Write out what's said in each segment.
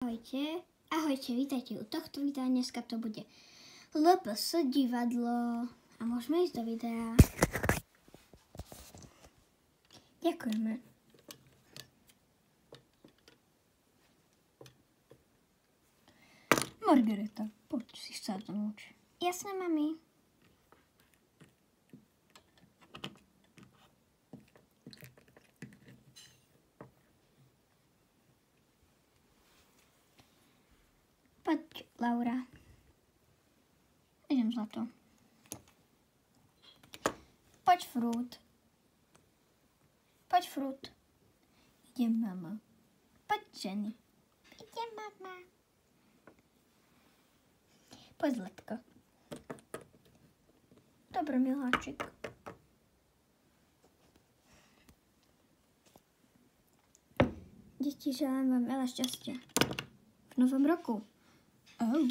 Ahojte, ahojte, vítajte u tohto videa. Dneska to bude LPS divadlo a môžeme ísť do videa. Ďakujeme. Margareta, poď si sadnúť. Jasné, mami. Poď, Laura. Idem, zlato. Poď, Frút. Poď, Frút. Idem, mama. Poď, Jenny. Idem, mama. Poď, Zlatko. Dobre, miláčik. Deti, želám vám veľa šťastia. V novom roku.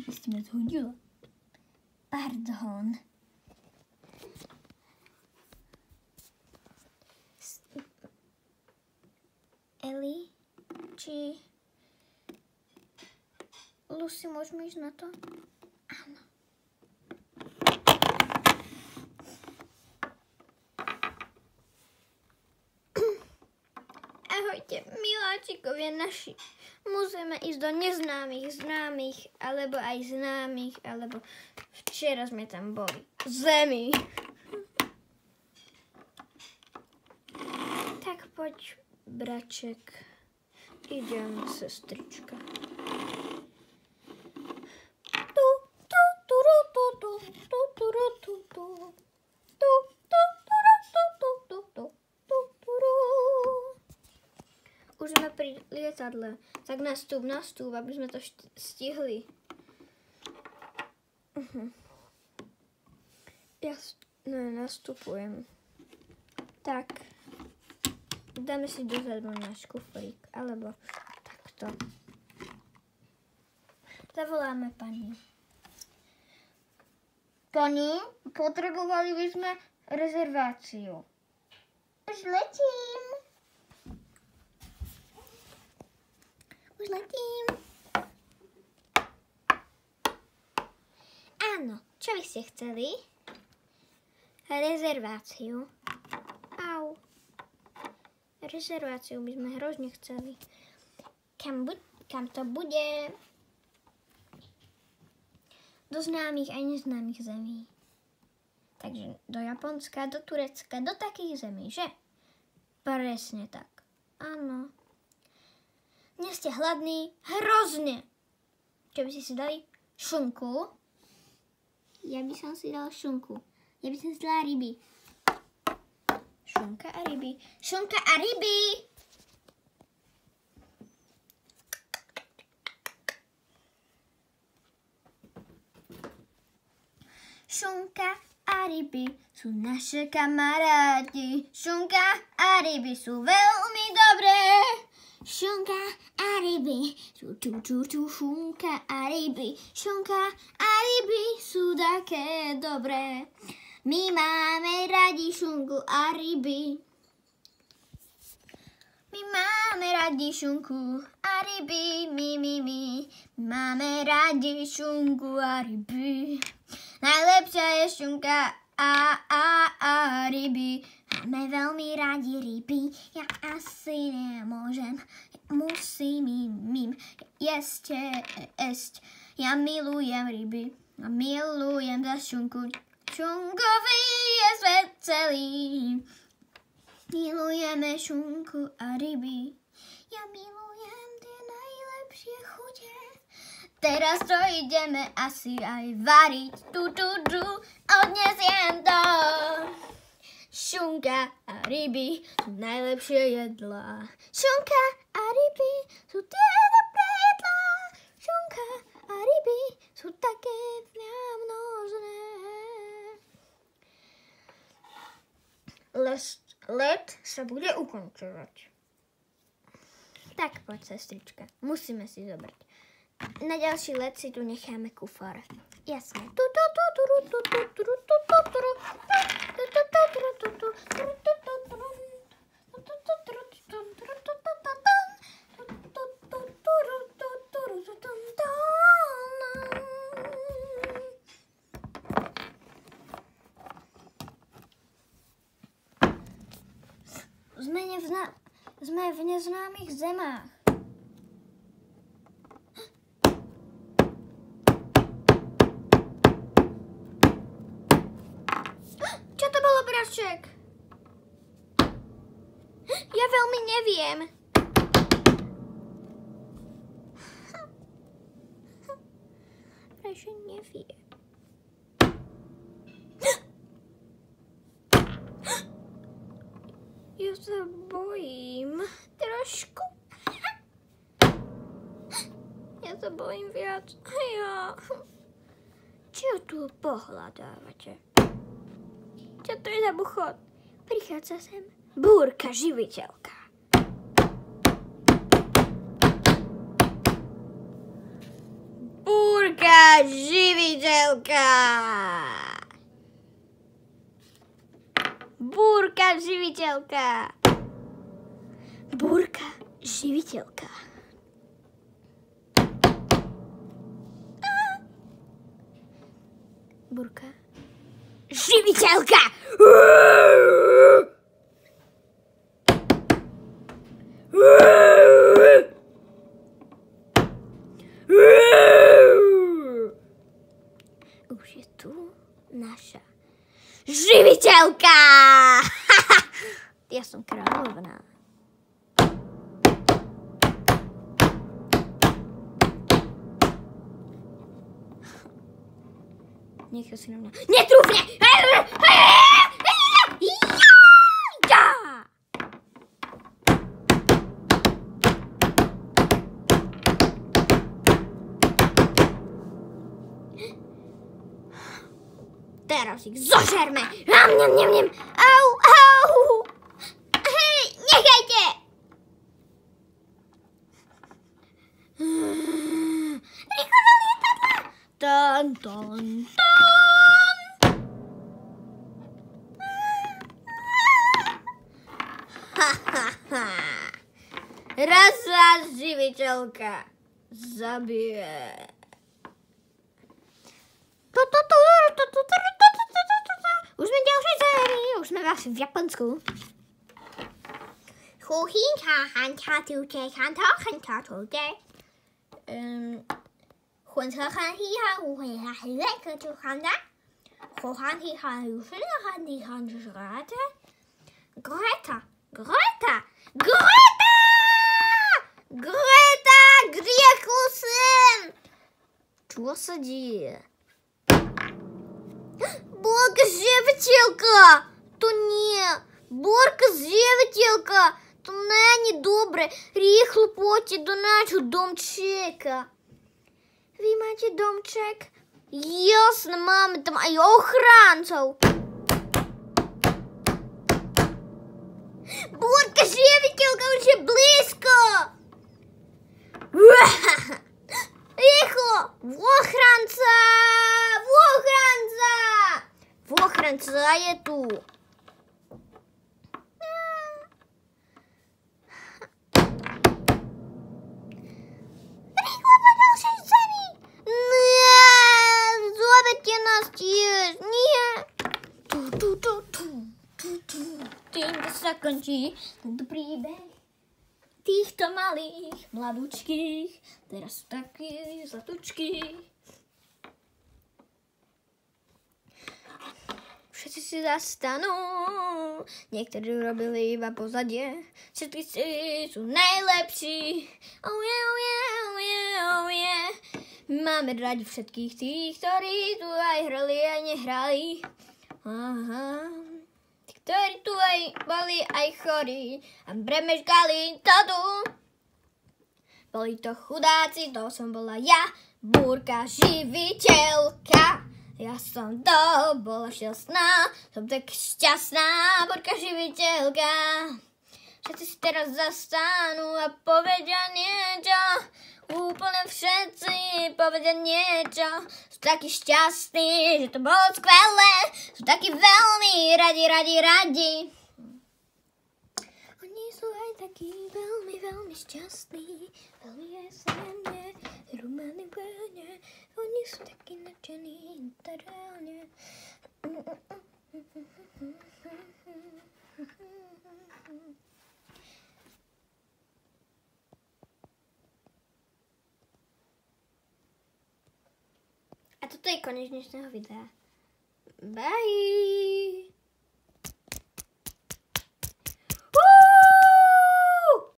Si ma zhodila. Pardon. Eli, či Lucy, môžeme ísť na to? Áno. Ahojte, miláčikovia naši. Musíme ísť do neznámych, známych, alebo aj známych, alebo včera sme tam boli. Zemi. Tak poď, braček. Idem, sestrička. Už sme pri lietadle, tak nastúp, aby sme to stihli. Ja nastupujem. Tak, dáme si dozadu náš kufrík, alebo takto. Zavoláme pani. Pani, potrebovali by sme rezerváciu. Už letím. Už letím. Áno, čo by ste chceli? Rezerváciu. Au. Rezerváciu by sme hrozne chceli. Kam to bude? Do známych aj neznámych zemí. Takže do Japonska, do Turecka, do takých zemí, že? Presne tak. Áno. Nie ste hladní? Hrozne. Čo by ste si dali? Šunku? Ja by som si dala šunku. Ja by som si dala ryby. Šunka a ryby. Šunka a ryby! Šunka a ryby sú naše kamaráti. Šunka a ryby sú veľmi dobré. Šunka a ryby sú šunka a ryby. Šunka a ryby sú také dobré. My máme radi šunku a ryby. My máme radi šunku a ryby. My máme radi šunku a ryby. Najlepšia je šunka a ryby. Máme veľmi radi ryby. Ja asi nemôžem. Musím im jesť. Ja milujem ryby. A milujem za šunku. Šunkový je svet celý. Milujeme šunku a ryby. Ja milujem tie najlepšie chute. Teraz to ideme asi aj variť. Odnesiem to. Šunka a ryby sú najlepšie jedlá. Šunka a ryby sú tie dobré jedlá. Šunka a ryby sú také množné. Let sa bude ukončovať. Tak poď, sestrička. Musíme si zobrať. Na ďalší let si tu necháme kufor. Jasné. Sme v neznámych zemách. Čo to bolo, braček? Ja veľmi neviem. Prečo neviem? Ja sa bojím. Trošku. Ja sa bojím viac. Ja. Čo tu pohľadávate? Čo to je za buchod? Prichádza sem búrka živiteľka. Búrka živiteľka. Búrka živiteľka. Búrka živiteľka. Búrka živiteľka. Už je tu naša živiteľka! Ja som kráľovná. Niekto si na mňa netrúfne! Teraz ich zožerme! Au, au! Hej, nechajte! Rýchlo do lietadla! Ton, ton, ton! Ha, ha, ha! Raz vás živiteľka zabije. Už sme ďalšej sérii, už sme vás v Japonsku. Chuchinka, hanka, tute, hanta, hanta, tute. Chunta, hanhiha, huhiha, hileka, tu handa. Chuhanhiha, huhiha, hanhiha, žrata. Greta, Greta, Greta! Greta, griechu syn! Čo sa deje? Бórка živiteľka! To nie. Бórка živiteľka! To nie dobre. Rýchlo poďte do nášho domčeka. Vy máte domček? Jasne, máme tam aj ochráncov. Bórka živiteľka už je blízko. Rýchlo! Ochranca! Ochranca! Ochranca je tu. Rýchlo do ďalšej zemi! Nie! Zoberte nás tiež! Nie! Týmto sa končí tento príbeh týchto malých mladúčkých. Teraz sú takí zlatučkí. Všetci si zastanú, niektorí robili iba pozadie. Všetci sú najlepší. Oh yeah, oh yeah, oh yeah, oh yeah. Máme radi všetkých tých, ktorí tu aj hrali, aj nehrali. Aha. Ktorí tu aj boli, aj chorí a premeškali to tu. Boli to chudáci, to som bola ja, búrka živiteľka. Ja som to bola šťastná, som tak šťastná, búrka živiteľka. Všetci si teraz zastanú a povedia niečo, úplne všetci povedia niečo. Sú takí šťastní, že to bolo skvelé, sú takí veľmi radi. Oni sú aj takí veľmi šťastní, veľmi jesenné, romantické. Oni sú takí nadšení, reálne. to je koniec dnešného videa. Bye!